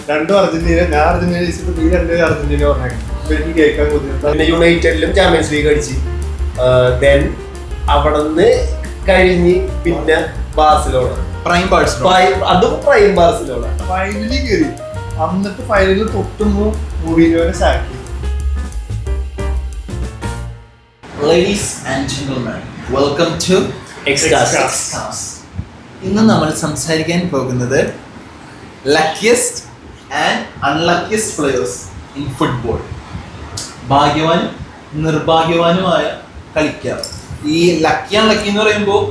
രണ്ടും അർജന്റീന. ഞാൻ അർജന്റീന ജയിച്ചിട്ട് നീ രണ്ടുപേരും അർജന്റീന പറഞ്ഞു. എനിക്ക് കേൾക്കാൻ ബുദ്ധിമുട്ടാണ്. യുണൈറ്റഡിലും ചാമ്പ്യൻസ് ലീഗ് അടിച്ച് ദെൻ അവിടെ നിന്ന് കഴിഞ്ഞ് പിന്നെ ബാർസലോണ അതും പ്രൈം ബാർസലോണ ഫൈനലിൽ കയറി. എന്നിട്ട് ഫൈനലിൽ തൊട്ടുമ്പോ മൂവിനോനെ Zaki. Ladies and gentlemen, welcome to Xcast. ഇന്ന് നമ്മൾ സംസാരിക്കാൻ പോകുന്നത് luckiest and unluckiest players in football. ഭാഗ്യവാനും നിർഭാഗ്യവാനുമായ കളിക്കാർ. ഈ ലക്കി അൺലക്കി എന്ന് പറയുമ്പോൾ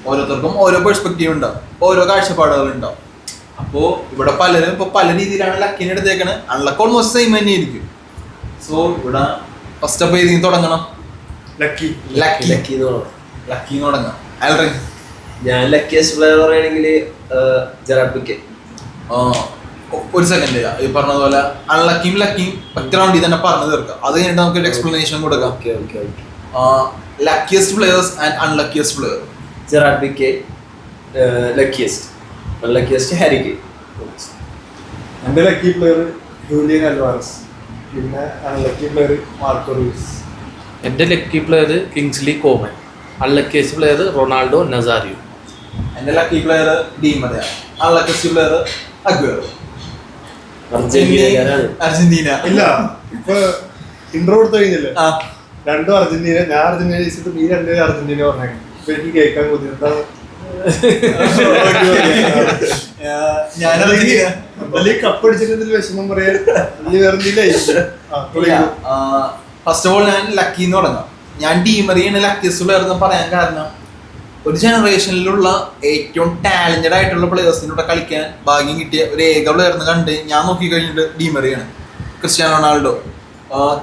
ഓരോരുത്തർക്കും ഓരോ പെർസ്പെക്റ്റീവ് ഉണ്ടാവും, ഓരോ കാഴ്ചപ്പാടുകൾ ഉണ്ടാവും. അപ്പോൾ ഇവിടെ പലരും ഇപ്പോൾ പല രീതിയിലാണ് ലക്കിനെ എടുത്തേക്കണത്. അൺലക്ക് ഓൾമോസ്റ്റ് സെയിം തന്നെ ആയിരിക്കും. സോ ഇവിടെ ഫസ്റ്റ് അപ്പോൾ ഇതിന് തുടങ്ങണം. ലക്കി തുടങ്ങാം. ഞാൻ ലക്കിയസ്റ്റ് പ്ലെയർ പറയുകയാണെങ്കിൽ ജെറാർഡ് പിക്കെ. ഒരു സെക്കൻഡ്, ഈ പറഞ്ഞതുപോലെ അൺലക്കിയും ലക്കിയും ഒറ്റ റൗണ്ടിൽ തന്നെ പറഞ്ഞു തീർക്കാം. അത് കഴിഞ്ഞിട്ട് നമുക്ക് ഒരു എക്സ്പ്ലനേഷൻ കൊടുക്കാം. Luckiest players and unluckiest player. Gerard Pique luckiest, unluckiest Harry Kane. എൻ്റെ ലക്കി പ്ലെയർ ജൂലിയൻ അൽവാരസ്. പിന്നെ അൺലക്കി പ്ലെയർ മാർക്കോ റൂയിസ്. എൻ്റെ lucky player Kingsley Coman. Unluckiest player Ronaldo Nazario. എൻ്റെ lucky player Di Maria. Unluckiest player Aguero. Argentina. ഇല്ല, ഇപ്പൊ intro കൊടുത്തു കഴിഞ്ഞില്ലേ? രണ്ടും Argentina. ഞാൻ അർജന്റീന ജയിച്ചിട്ട് നീ രണ്ടുപേരും അർജന്റീന പറഞ്ഞു. ഇപ്പൊ എനിക്ക് കേൾക്കാൻ ബുദ്ധിമുട്ടാണ്. കപ്പ് അടിച്ചിട്ട് വിഷമം പറയാൻ വേറെ. ഫസ്റ്റ് ഓഫ് ഓൾ ഞാൻ ലക്കി എന്ന് തുടങ്ങാം. ഞാൻ ഡി മറിയാണ് ലക്കിയസ്റ്റ് പ്ലെയർ എന്ന് പറയാൻ കാരണം, ഒരു ജനറേഷനിലുള്ള ഏറ്റവും ടാലന്റഡ് ആയിട്ടുള്ള പ്ലെയേഴ്സിനൂടെ കളിക്കാൻ ഭാഗ്യം കിട്ടിയ ഒരു ഏക പ്ലെയർ എന്ന് കണ്ട് ഞാൻ നോക്കി കഴിഞ്ഞിട്ട് ഡി മറിയാണ്. ക്രിസ്ത്യാനോ റൊണാൾഡോ,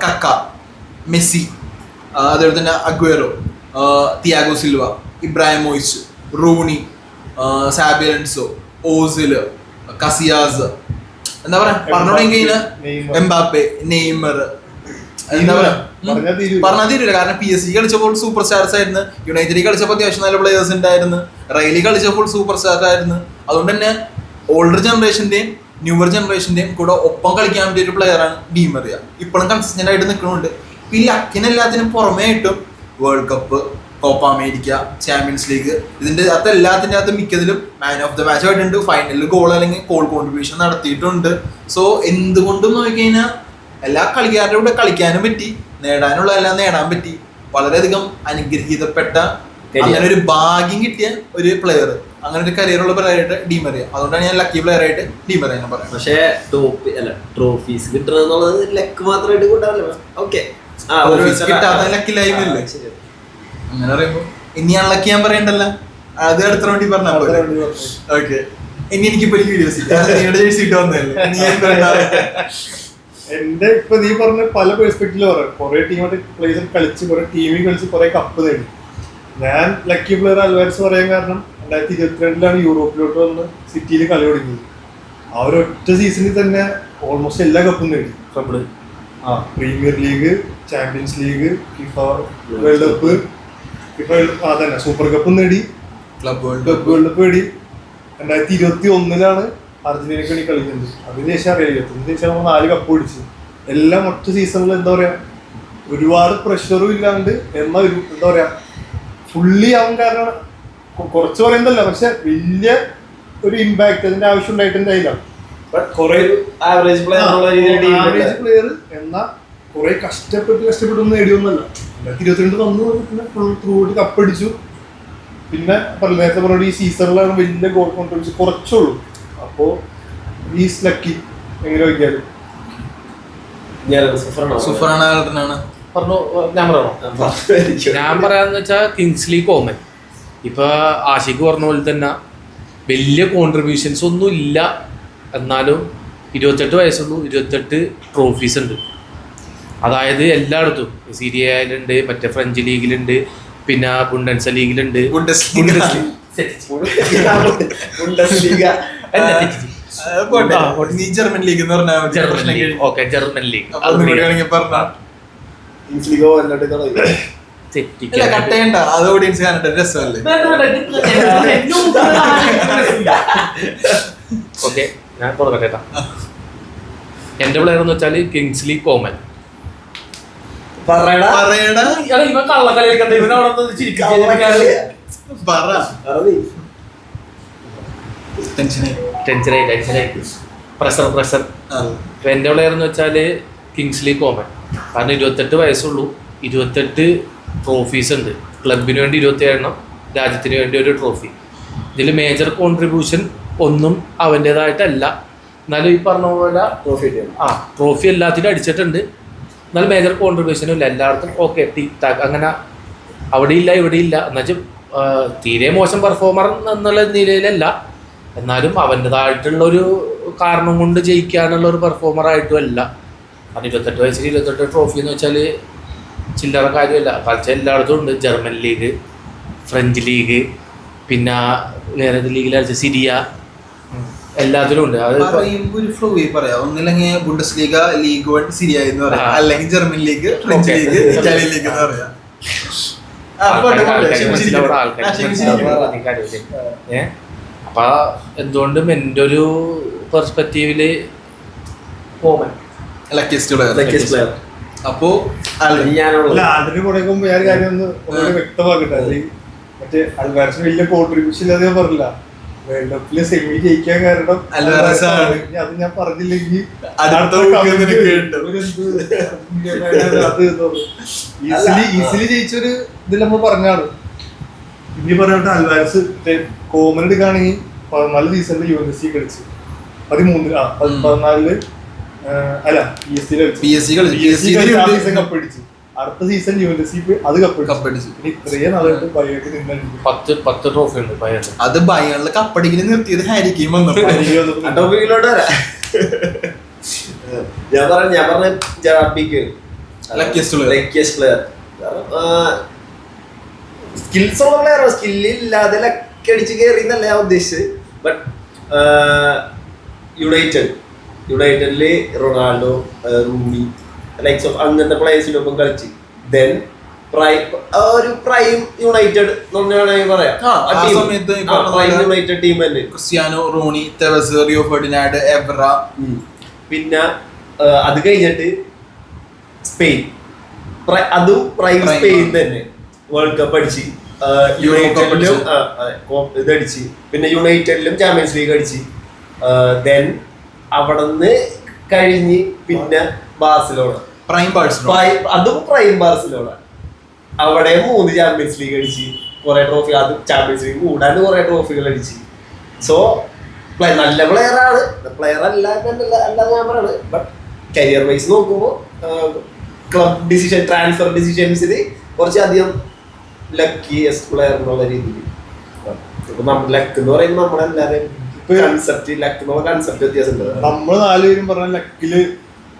കക്ക, മെസ്സി, അതുപോലെ തന്നെ Aguero, Thiago Silva, Ibrahimovic, Rooney, Xabi Alonso, Ozil, കസിയാസ്, എന്താ പറയാ പറഞ്ഞോടെങ്കിൽ എംബാപ്പെ, നെയ്മർ, എന്താ പറയാ പറഞ്ഞാൽ തീരില്ല. കാരണം PSG കളിച്ചപ്പോൾ സൂപ്പർ സ്റ്റാർസ് ആയിരുന്നു, യുണൈറ്റഡിൽ കളിച്ചപ്പോൾ അത്യാവശ്യം നല്ല പ്ലേയേഴ്സ് ഉണ്ടായിരുന്നു, റയലിൽ കളിച്ചപ്പോൾ സൂപ്പർ സ്റ്റാർ ആയിരുന്നു. അതുകൊണ്ട് തന്നെ ഓൾഡർ ജനറേഷന്റെയും ന്യൂവർ ജനറേഷന്റെയും കൂടെ ഒപ്പം കളിക്കാൻ പറ്റിയ ഒരു പ്ലെയറാണ് ഡി മറിയ. ഇപ്പോഴും കൺസിസ്റ്റന്റ് ആയിട്ട് നിൽക്കുന്നുണ്ട്. ഈ ലക്കിനെല്ലാത്തിനും പുറമേ ആയിട്ടും world cup, Copa America, champions league, ഇതിന്റെ അകത്ത് എല്ലാത്തിൻ്റെ അകത്ത് മിക്കതിലും മാൻ ഓഫ് ദ മാച്ച് ആയിട്ടുണ്ട്. ഫൈനലിൽ ഗോൾ അല്ലെങ്കിൽ ഗോൾ കോൺട്രിബ്യൂഷൻ നടത്തിയിട്ടുണ്ട്. സോ എന്തുകൊണ്ടും നോക്കിക്കഴിഞ്ഞാൽ എല്ലാ കളിക്കാരുടെ കൂടെ കളിക്കാനും പറ്റി, നേടാനുള്ള എല്ലാം നേടാൻ പറ്റി. വളരെയധികം അനുഗ്രഹീതപ്പെട്ട, അങ്ങനെ ഒരു ഭാഗ്യം കിട്ടിയ ഒരു പ്ലെയർ, അങ്ങനെ ഒരു കരിയറുള്ള പ്ലെയർ ആയിട്ട് ഡി മറിയ. അതുകൊണ്ടാണ് ഞാൻ ലക്കി പ്ലെയർ ആയിട്ട് ഡി മറിയ എന്ന് പറയാം. പക്ഷേ ട്രോഫീസ് കിട്ടണമെന്നുള്ളത് ലക്ക് മാത്രമായിട്ട് കൂട്ടാറില്ല. ഓക്കെ, കിട്ടാത്ത ലക്കില്ലായ്മല്ലേ അങ്ങനെ പറയുമ്പോ. ഇനി അൺലക്കി ഞാൻ പറയണ്ടല്ലോ, അത് അടുത്ത റൗണ്ടിൽ പറഞ്ഞാൽ പോലെ. ഓക്കെ, ഇനി എനിക്കിപ്പോ ഒരു ക്യൂരിയോസിറ്റി ഇട്ട് വന്നതല്ലേ. എന്റെ ഇപ്പൊ നീ പറഞ്ഞ പല പെർസ്പെക്റ്റീവില് പറയാം. കുറെ ടീമായിട്ട് പ്ലേയേഴ്സ് കളിച്ച്, കുറെ ടീമിൽ കളിച്ച്, കുറെ കപ്പ് നേടി. ഞാൻ ലക്കി പ്ലെയർ അൽവാരസ് പറയാൻ കാരണം 2022 യൂറോപ്പിലോട്ട് വന്ന് സിറ്റിയിൽ കളി തുടങ്ങിയത്. ആ ഒരൊറ്റ സീസണിൽ തന്നെ ഓൾമോസ്റ്റ് എല്ലാ കപ്പും നേടി. Premier league, champions league, FIFA world cup, അതന്നെ സൂപ്പർ കപ്പും നേടി, ക്ലബ് വേൾഡ് കപ്പ് നേടി. 2021 അർജന്റീനയ്ക്ക് വേണ്ടി കളിക്കുന്നത്. അതിനുശേഷം അറിയാം 21 നമ്മൾ 4 കപ്പ് പിടിച്ചു. എല്ലാം ഒറ്റ സീസണിൽ എന്താ പറയാ, ഒരുപാട് പ്രഷറും ഇല്ലാണ്ട് എന്നാ ഒരു എന്താ പറയാ ഫുള്ളി ആവാൻ കാരണം കുറച്ച് പറയുന്നതല്ല, പക്ഷെ വലിയ ഒരു ഇമ്പാക്ട് അതിന്റെ ആവശ്യം ഉണ്ടായിട്ടുണ്ടായില്ല. ആവറേജ് പ്ലെയർ എന്നാ കുറെ കഷ്ടപ്പെട്ട് നേടിയൊന്നല്ല. 2022 വന്നു പിന്നെ ഫുൾ ത്രൂ കപ്പ് അടിച്ചു. പിന്നെ നേരത്തെ പറഞ്ഞ ഈ സീസണിലാണ് വലിയ ഗോൾ കോൺട്രിബ്യൂഷൻ കുറച്ചുള്ളൂ. അപ്പോ ഈസ് ലക്കി എങ്ങനെ നോക്കിയാലും. ഞാൻ പറയാന്ന് വെച്ചാൽ കിങ്സ്ലി കോമൻ. ഇപ്പൊ ആഷിക്ക് പറഞ്ഞ പോലെ തന്നെ വലിയ കോൺട്രിബ്യൂഷൻസ് ഒന്നും ഇല്ല, എന്നാലും 28 വയസ്സുള്ളൂ, 28 ട്രോഫീസ് ഉണ്ട്. അതായത് എല്ലായിടത്തും സീരിയയിലുണ്ട്, മറ്റേ ഫ്രഞ്ച് ലീഗിലുണ്ട്, പിന്നെ ബുണ്ടൻസ ലീഗിലുണ്ട്, ജർമ്മൻ ലീഗ് എന്ന് പറഞ്ഞാൽ ജർമ്മൻ ലീഗ് കട്ടയണ്ട, അത് ഓഡിയൻസ് കാണട്ടെ, രസമല്ലേ. ഓക്കെ, ഞാൻ തുടങ്ങട്ടെ. എന്റെ പ്ലെയർ എന്ന് വെച്ചാൽ കിങ്സ്ലി കോമൻ. പറയടാ ഇവൻ കള്ളക്കളി കണ്ട ഇവൻ അവിടെ ടെൻഷനായി പ്രഷർ. ഇപ്പൊ എന്റെ പ്ലെയർ എന്ന് വെച്ചാല് കിങ്സ്ലി കോമൻ. കാരണം 28 വയസ്സുള്ളൂ, 28 ട്രോഫീസ് ഉണ്ട്. ക്ലബിന് വേണ്ടി 27 രാജ്യത്തിന് വേണ്ടി ഒരു ട്രോഫി. ഇതിൽ മേജർ കോൺട്രിബ്യൂഷൻ ഒന്നും അവൻ്റെതായിട്ടല്ല. എന്നാലും ഈ പറഞ്ഞ പോലെ ട്രോഫി എല്ലാത്തിനും അടിച്ചിട്ടുണ്ട്. എന്നാലും മേജർ കോൺട്രിബ്യൂഷനും ഇല്ല. എല്ലായിടത്തും ഓക്കെ ടിക് ടാക്ക് അങ്ങനെ അവിടെ ഇല്ല ഇവിടെ ഇല്ല. എന്നുവെച്ചാൽ തീരെ മോശം പെർഫോമർ എന്നുള്ള നിലയിലല്ല, എന്നാലും അവൻ്റെതായിട്ടുള്ളൊരു കാരണം കൊണ്ട് ജയിക്കാനുള്ള ഒരു പെർഫോമറായിട്ടും അല്ല. അത് 28 വയസ്സിൽ 28 ട്രോഫി എന്ന് വെച്ചാൽ ചില്ലറ കാര്യമല്ല. കളിച്ചാൽ എല്ലായിടത്തും ഉണ്ട്. ജർമ്മൻ ലീഗ്, ഫ്രഞ്ച് ലീഗ്, പിന്നെ വേറെ ലീഗിൽ കളിച്ച സിരിയ, എല്ലാത്തിലും ഉണ്ട്. അത് ഒരു ഫ്ലോ പറയാം. ഒന്നില്ലെങ്കിൽ ബുണ്ടസ് ലീഗ, ലീഗ് 1 സിരിയ എന്ന് പറയാം, അല്ലെങ്കിൽ German league, French league, Italian league എന്ന് പറയാം. അപ്പൊ എന്തുകൊണ്ടും എൻ്റെ ഒരു പെർസ്പെക്റ്റീവില് കോമൻ ലക്കിയസ്റ്റ് പ്ലെയർ. അപ്പോ അതിന് കൊടുക്കുമ്പോ ഞാൻ കാര്യം ഒന്ന് വ്യക്തമാക്കട്ടെ. മറ്റേ അൽവാരസിന് വലിയ കോൺട്രിബ്യൂഷൻ ഇല്ലാതെ ഞാൻ പറഞ്ഞില്ല. വേൾഡ് കപ്പില് സെമി ജയിക്കാൻ കാരണം അൽവാരസ് ആണ്. അത് ഞാൻ പറഞ്ഞില്ലെങ്കിൽ ഈസിലി ജയിച്ചൊരു ഇതിൽ നമ്മൾ പറഞ്ഞാണ്. ഇനി പറഞ്ഞിട്ട് അൽവാരസ് കോമൻ എടുക്കുകയാണെങ്കിൽ 14 സീസണിൽ UNSC കളിച്ചു, 14 അല്ല PSC കപ്പടിച്ചു. അടുത്ത സീസൺ UNSC അത് കപ്പടിച്ചു. ഇത്രയും നാളായിട്ട് ബയോക്ക് നിന്നുണ്ട് 10 ട്രോഫി ഉണ്ട് ബയർ. അത് ബയറിൽ കപ്പടിക്കല് നിർത്തിയത് ഹാരി കെയിൻ വന്നപ്പോ. ഞാൻ പറഞ്ഞ ജറാബിക്ക് ലക്കിയസ്റ്റ് പ്ലെയർ. സ്കിൽസ് ഉള്ള പ്ലെയറോ, സ്കില്ലില്ലാതെ ലക്ക് അടിച്ച് കയറി എന്നല്ല ഞാൻ ഉദ്ദേശിച്ചത്. ബട്ട് യുണൈറ്റഡില് റൊണാൾഡോ, റൂണി, ലൈക്സ് ഓഫ് അങ്ങനത്തെ പ്ലേയേഴ്സിനൊപ്പം കളിച്ച് ദെൻ ഒരു പ്രൈം യുണൈറ്റഡ് വേണമെങ്കിൽ പറയാം. യുണൈറ്റഡ് ടീം തന്നെ Cristiano, Rooney, Tevez, Rio Ferdinand, Evra. പിന്നെ അത് കഴിഞ്ഞിട്ട് സ്പെയിൻ, അതും പ്രൈം സ്പെയിൻ തന്നെ വേൾഡ് കപ്പ് അടിച്ച്, യുണൈറ്റഡിലും ഇതടിച്ച്, പിന്നെ യുണൈറ്റഡിലും ചാമ്പ്യൻസ് ലീഗ് അടിച്ച്. ദെൻ അവിടുന്ന് കഴിഞ്ഞ് പിന്നെ ബാർസലോണ, അതും പ്രൈം ബാർസലോണ. അവിടെ 3 ചാമ്പ്യൻസ് ലീഗ് അടിച്ച്, കുറെ ട്രോഫി, അതും ചാമ്പ്യൻസ് ലീഗ് കൂടാണ്ട് കുറെ ട്രോഫികൾ അടിച്ച്. സോ നല്ല പ്ലെയർ ആണ്, പ്ലെയർ അല്ല ഞാൻ പറയണത്. ബട്ട് കരിയർ വൈസ് നോക്കുമ്പോൾ ക്ലബ് ഡിസിഷൻ, ട്രാൻസ്ഫർ ഡിസിഷൻസിൽ കുറച്ചധികം ലക്കിയസ്റ്റ് പ്ലെയർ എന്നുള്ള രീതിയിൽ. ലക്ക് എന്ന് പറയുമ്പോൾ നമ്മളെല്ലാവരും കൺസെപ്റ്റ്, ലക്ക് എന്നുള്ള കൺസെപ്റ്റ് വ്യത്യാസമുണ്ട്. നമ്മൾ 4 പേരും പറഞ്ഞ ലക്കില്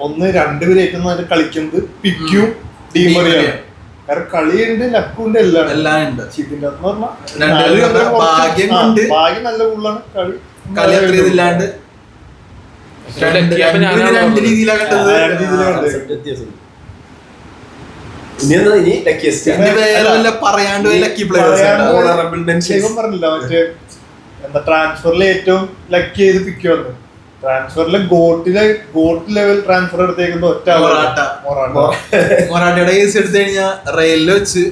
1-2 പേര് ഏറ്റവും നന്നായിട്ട് കളിക്കുന്നത് പിക്കും ഡീമറിയാണ്. കാരണം കളിയുണ്ട്, ലക്കുണ്ട്, എല്ലാം ഉണ്ട്. ഇതിന്റെ ഭാഗ്യം നല്ല കൂടുതലാണ്. കളി അത്ര ഇതില്ലാണ്ട് രണ്ട് രീതിയിലാണ് പറയാണ്ട് ലക്കി പ്ലേയേഴ്സ് പറഞ്ഞില്ല. മറ്റേ എന്താ ട്രാൻസ്ഫറിൽ ഏറ്റവും ലക്കി ചെയ്ത് പിക്ക് വന്നു. ട്രാൻസ്ഫറിലെ ഗോട്ട് ലെവൽ ട്രാൻസ്ഫർ എടുത്തേക്കുന്ന ഒറ്റ മൊറാട്ടയുടെ കേസ് എടുത്തു കഴിഞ്ഞാൽ റയലിൽ വെച്ച്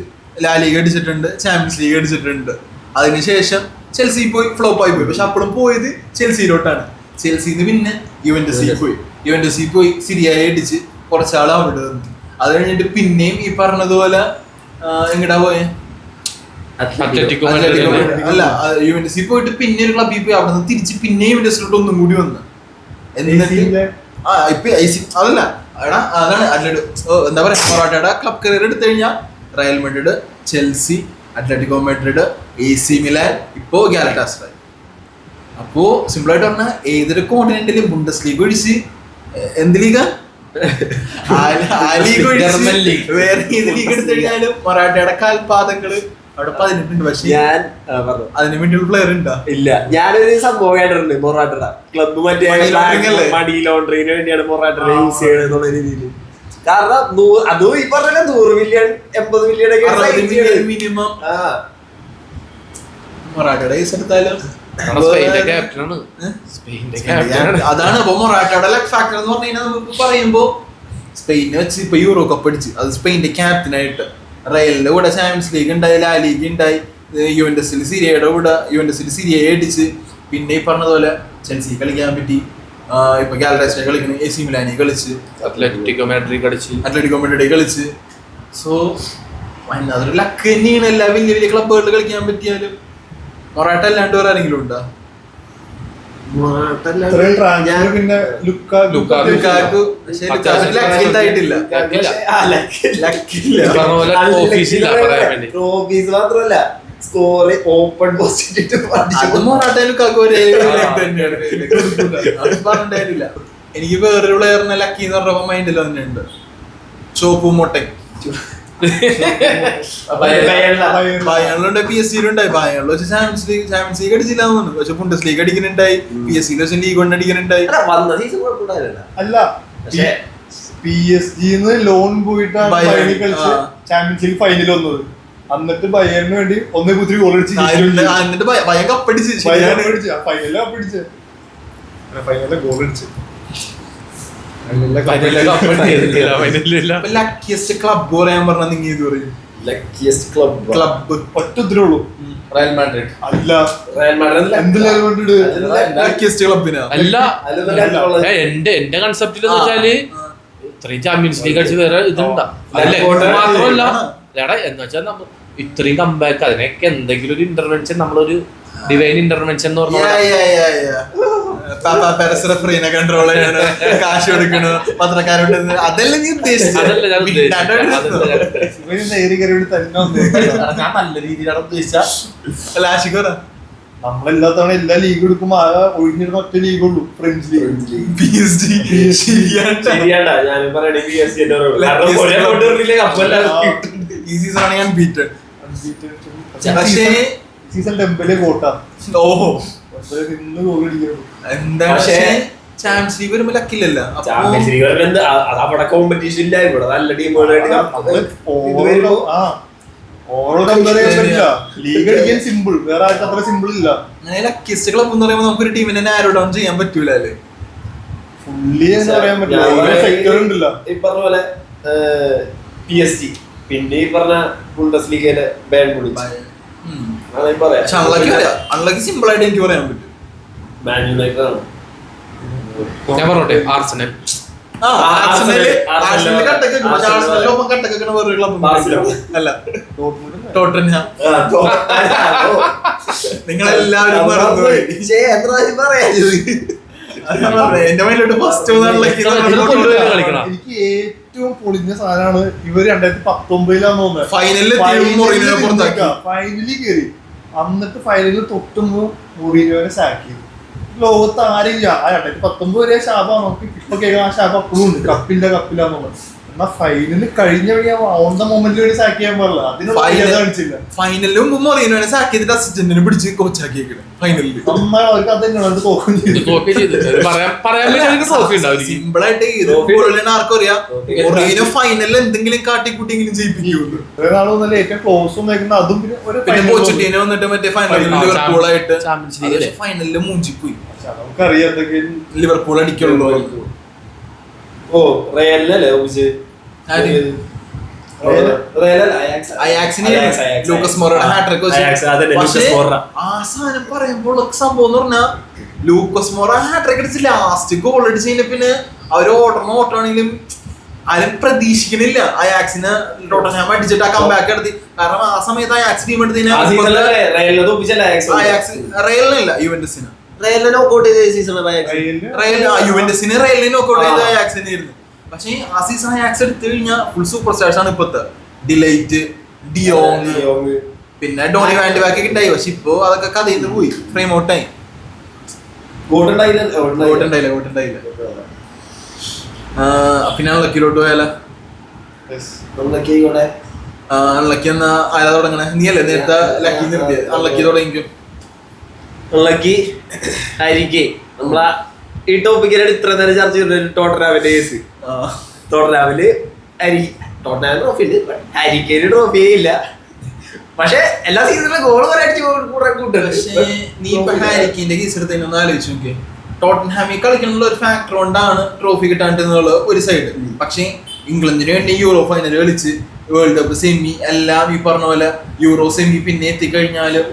ലാലിഗ അടിച്ചിട്ടുണ്ട്, ചാമ്പ്യൻസ് ലീഗ് അടിച്ചിട്ടുണ്ട്. അതിനുശേഷം ചെൽസി പോയി, ഫ്ലോപ്പ് ആയി പോയി. പക്ഷെ അപ്പോഴും പോയത് ചെൽസിയിലോട്ടാണ്. ചെൽസിന്ന് പിന്നെ യുവന്റസി പോയി സിരിയയെ അടിച്ച് കുറച്ചാൾ അവിടെ വന്നു. അത് കഴിഞ്ഞിട്ട് പിന്നെയും ഈ പറഞ്ഞതുപോലെ എങ്ങടാ പോയെ, അല്ല യുവന്റസി പോയിട്ട് പിന്നെ ഒരു ക്ലബ്ബിൽ പോയി, അവിടെ നിന്ന് തിരിച്ച് പിന്നെയും യുവന്റസിലോട്ട് ഒന്നും കൂടി വന്നു. എന്നിട്ട് അതല്ല എടാ, അതാണ് എന്താ പറയാ, മൊറാട്ടയുടെ ക്ലബ് കരിയർ എടുത്തു കഴിഞ്ഞാൽ Real Madrid, Chelsea, Atletico Madrid, AC Milan, ഇപ്പോ ഗാലറ്റാസറായി. അപ്പോ സിമ്പിൾ ആയിട്ട് പറഞ്ഞാൽ ഏതൊരു കോണ്ടിനെന്റിലും ബുണ്ടസ് ലീഗ് ഒഴിച്ച് എന്ത് ലീഗാ, വേറെ ഏത് ലീഗ് എടുത്തു കഴിഞ്ഞാലും മൊറാട്ടയുടെ കാൽപാദങ്ങള് അവിടെ 18 ഉണ്ട്. പക്ഷെ ഞാൻ അതിന് വേണ്ടിയുള്ള പ്ലെയർ ഉണ്ടോ? ഇല്ല. ഞാനൊരു സംഭവം കേട്ടിട്ടുണ്ട്, മൊറാട്ട ക്ലബ്ബ് മറ്റേ മണി ലോണ്ടറിന് വേണ്ടിയാണ് മൊറാട്ട യൂസ് ചെയ്യണത് എന്നുള്ള രീതിയിൽ. കാരണം അതും ഈ പറഞ്ഞ 100 മില്യൺ 80 മില്യൺ ഒക്കെ മിനിമം മൊറാട്ടയുടെ കേസ് എടുത്താലും സ്പെയിന്റെ ക്യാപ്റ്റനാണ്. സ്പെയിന്റെ ക്യാപ്റ്റനാണ്. അതാണ് ഇപ്പൊ മൊറാട്ടയുടെ ലക്ക് ഫാക്ടർ എന്ന് പറഞ്ഞു കഴിഞ്ഞാൽ നമുക്ക് പറയുമ്പോ സ്പെയിനെ വെച്ച് ഇപ്പൊ യൂറോ കപ്പ് അടിച്ച് അത് സ്പെയിന്റെ ക്യാപ്റ്റനായിട്ട്. റയലിന്റെ കൂടെ ചാമ്പ്യൻസ് ലീഗ് ഉണ്ടായി, ലാ ലീഗ് ഉണ്ടായി, യുവന്റസിൽ സിരിയയുടെ കൂടെ സിരിയയെ അടിച്ച്, പിന്നെ ഈ പറഞ്ഞതുപോലെ ചെൽസി കളിക്കാൻ പറ്റി, ഇപ്പൊ ഗാലറാസിനെ കളിക്കുന്നു, AC മിലാനി കളിച്ച്, അത്ലറ്റിക്കോ മാഡ്രിഡ് കളിച്ച്. സോ അതൊരു ലക്ക് തന്നെയാണ്. എല്ലാ വലിയ വലിയ ക്ലബ്ബുകളിൽ കളിക്കാൻ പറ്റിയാലും. മൊറാട്ട അല്ലാണ്ട് വേറെ ആരെങ്കിലും ഉണ്ടോ? പിന്നെ ലുക്കാക്കു ലക്കിട്ടായിട്ടില്ല. ട്രോഫീസ് മാത്രമല്ല, സ്കോർ ഓപ്പൺ പോസ്റ്റ് അത് മൊറാട്ട ലുക്കാക്കു ഒരേ തന്നെയാണ്. പറഞ്ഞിട്ടില്ല. എനിക്ക് വേറൊരു പ്ലെയറിനെ ലക്കി എന്ന് പറഞ്ഞപ്പോ മൈൻഡിൽ തന്നെയുണ്ട്, ചോപ്പും മൊട്ടയും. ബയണിലുണ്ട്, PSG ഉണ്ടായി. ബയണിൽ വെച്ച് ചാമ്പ്യൻസ് ലീഗ് അടിച്ചില്ല എന്ന് തോന്നുന്നു. പക്ഷെ ബുണ്ടസ് ലീഗ് അടിക്കുന്നുണ്ടായി, PSG വെച്ച് ലീഗ് കൊണ്ട് അടിക്കുന്നുണ്ടായി. അല്ല, PSG ലോൺ പോയിട്ടാണ് കളിച്ച് ചാമ്പ്യൻസ് ലീഗ് ഫൈനൽ വന്നത്. എന്നിട്ട് ബയറിന് വേണ്ടി 1-3 ഗോൾ അടിച്ച് എന്നിട്ട് ബയൻ കപ്പടിച്ച് ഫൈനലിൽ കപ്പടിച്ച് ഗോൾ അടിച്ച്. ലക്കിയസ്റ്റ് ക്ലബ് പറയാൻ പറഞ്ഞാൽ നിങ്ങൾ ഇത് പറയും. ക്ലബ് ഒറ്റ ഉത്തരവുള്ളൂ, റയൽ മാഡ്രിഡ്. അല്ല, റയൽ മാഡ്രിഡ് ലക്കിയസ്റ്റ് ക്ലബിനാ അല്ല, എന്റെ കൺസെപ്റ്റിൽ എന്ന് വെച്ചാല് ഇത്രയും ചാമ്പ്യൻസ് ലീഗ് അടിച്ച് വേറെ ഇതുണ്ടാ. മാത്രമല്ല എന്ന് വെച്ചാൽ നമ്മൾ ഇത്രയും കമ്പാക്ക് അതിനൊക്കെ എന്തെങ്കിലും ഒരു ഇന്റർവെൻഷൻ, നമ്മളൊരു ഡിവൈൻ ഇന്റർവെൻഷൻ എന്ന് പറഞ്ഞാൽ കൺട്രോൾ ചെയ്യണം, കാശ് കൊടുക്കണോ, പത്രക്കാരോട്, അതല്ല നീ ഉദ്ദേശിച്ചത്. ഞാൻ നല്ല രീതിയിലാണ് ഉദ്ദേശിച്ച. നമ്മളെല്ലാ തവണ എല്ലാ ലീഗ് എടുക്കുമ്പോ ആകെ ഒഴിഞ്ഞിരുന്ന ഒറ്റ ലീഗ് ഉള്ളൂ, ഫ്രഞ്ച് ലീഗ്. ശരിയാണ്ടാ ഞാൻ പറയണേ ഈ സീസണാണ് ഞാൻ ബീറ്റഡ്. സീസൺ ടെമ്പലെ കോട്ടാ. ഓഹോ, നിന്ന് ഗോൾ അടിക്കുന്നു. എന്താ ചാമ്പ്യൻസ് ലീഗ് വരുമ്പോ ലക്കില്ലല്ലോ. ചാമ്പ്യൻസ് ലീഗ് വരുമ്പോ അത് അവിടെ കോമ്പറ്റീഷൻ ഇല്ല, ഇവിടെ നല്ല ടീമുകളായിട്ട് ലീഗ് അടിക്കാൻ സിമ്പിൾ, വേറെ ആർക്കും അത്ര സിമ്പിൾ ഇല്ല. അങ്ങനെ ലക്കിയസ്റ്റ് ക്ലബ് എന്ന് പറയുമ്പോൾ നമുക്കൊരു ടീമിനെ നാരോ ഡൗൺ ചെയ്യാൻ പറ്റൂല അല്ലേ? ഫുള്ളി എന്ന് പറയാൻ പറ്റില്ല. ഈ പറഞ്ഞ പോലെ PSG, പിന്നെ ഈ പറഞ്ഞ ബുണ്ടസ് ലീഗിലെ ബയൺ മുനിച്ച്. അൺലക്കി സിമ്പിൾ ആയിട്ട് എനിക്ക് പറയാൻ പറ്റും. മാൻ യുണൈറ്റഡ് ആണ്. ഞാൻ പറഞ്ഞോട്ടെ, ആർസനൽ. നിങ്ങളെല്ലാവരും എന്റെ മൈൻഡിലോട്ട് ഫസ്റ്റ് എനിക്ക് ഏറ്റവും പൊളിഞ്ഞ സാധനമാണ് ഇവര് 2019 തോന്നുന്നത് ഫൈനലിൽ കയറി. എന്നിട്ട് ഫൈനലിൽ തൊട്ടുമ്പോ മൊറീനോനെ സാക്കി. ലോകത്ത് ആരെയും 2019 വരെ ശാപമാണ്, നമുക്ക് ഇപ്പൊ കേൾക്കാൻ ആ ശാപം അപ്പോഴും ഉണ്ട്, കപ്പിലാന്നുള്ളത്. എന്നാ ഫൈനലിൽ കഴിഞ്ഞ വഴി ഓൺ ദ മൊമെന്റിൽ വേണ്ടി സാക്ക് ചെയ്യാൻ പാടില്ല, അതിന് കാണിച്ചില്ല. ഫൈനലിലും മൊറീനോനെ സാക്ക് ചെയ്തിട്ട് അസിസ്റ്റന്റിനെ പിടിച്ച് കോച്ചാക്കിയേക്കണം ഫൈനലിൽ. നന്നായി അവർക്ക് അത് തന്നെയാണ് തോക്കുകയും സിമ്പിൾ ആയിട്ട് ആർക്കും അറിയാം മൊറീനോ ഫൈനലിൽ എന്തെങ്കിലും കാട്ടിക്കൂട്ടിയെങ്കിലും ജയിപ്പിക്കുള്ളൂ. ഒരാളൊന്നല്ല ഏറ്റവും ക്ലോസ് വന്നേക്കുന്ന അതും. പിന്നെ പോച്ചറ്റീനെ വന്നിട്ട് മറ്റേ ഫൈനലിൽ ലിവർപൂളായിട്ട് ഫൈനലിൽ മൂഞ്ചിപ്പോയി. നമുക്കറിയാം എന്തൊക്കെ ലിവർപൂൾ അടിക്കുള്ളൂ. ഓ റയലിനല്ലേ ലൂക്കസ് മോറയുടെ ഹാട്രിക്. ആ സാധനം പറയുമ്പോൾ സംഭവം എന്ന് പറഞ്ഞാൽ ലൂക്കസ് മോറ ഹാട്രിക് അടിച്ച് ലാസ്റ്റ് ഗോൾ അടിച്ച് കഴിഞ്ഞ പിന്നെ അവര് ഓട്ടമാണെങ്കിലും ആരും പ്രതീക്ഷിക്കണില്ല അയാക്സിന് ടോട്ടൻഹാം അടിച്ചിട്ട് ആ കംബാക്ക് നടത്തി. കാരണം ആ സമയത്ത് അയാക്സ് ടീം എടുത്തതിന് റയലിനല്ല യുവന്റസിന് റയലിനെ നോക്കൗട്ട് ചെയ്ത അയാക്സിനായിരുന്നു. പക്ഷെ ആ സീസൺ അയാക്സ് എടുത്തു കഴിഞ്ഞാൽ ഫുൾ സൂപ്പർ സ്റ്റാർസ് ആണ് ഇപ്പത്തെ. ഡിലൈറ്റ്, ഡിയോങ്, പിന്നെ ഡോണി വാൻഡ് ബാക്ക് ഒക്കെ ഉണ്ടായി. പക്ഷെ ഇപ്പൊ അതൊക്കെ കഥയിൽ നിന്ന് പോയി, ഫ്രെയിം ഔട്ടായി. ഗോട്ടുണ്ടായില്ല. പിന്നെ അൺലക്കിലോട്ട് പോയാലോ? അൺലക്കി എന്നാ ആരാ തുടങ്ങണേ? നീ അല്ലേ നേരത്തെ ലക്കി നിർത്തിയത്? അൺലക്കി തുടങ്ങിക്കും. അൺലക്കി ഹരിക്ക് നമ്മളാ ഈ ടോപ്പിക്കിനാണ് ഇത്ര നേരം ചർച്ച ചെയ്തിട്ടുണ്ട്. ടോട്ടനാമിന്റെ കേസ്. ടോട്ടനാമില് ടോട്ടനാമിന് ട്രോഫി ഉണ്ട്, ഹരിക്കേന് ട്രോഫിയേ ഇല്ല. പക്ഷെ എല്ലാ സീസണിലും ഗോൾ കുറെ അടിച്ച് കുറെ കൂട്ടും. പക്ഷേ നീ ഇപ്പൊ ഹാരിക്കിന്റെ കേസ് എടുത്തതിന് ഒന്ന് ആലോചിച്ച് നോക്കിയേ. ടോട്ടൻഹാമിൽ കളിക്കാനുള്ള ഒരു ഫാക്ടർ കൊണ്ടാണ് ട്രോഫി കിട്ടാണ്ടെന്നുള്ള ഒരു സൈഡ്. പക്ഷേ ഇംഗ്ലണ്ടിന് വേണ്ടി യൂറോ ഫൈനൽ കളിച്ച് വേൾഡ് കപ്പ് സെമി എല്ലാം ഈ പറഞ്ഞ പോലെ യൂറോ സെമി പിന്നെ എത്തിക്കഴിഞ്ഞാലും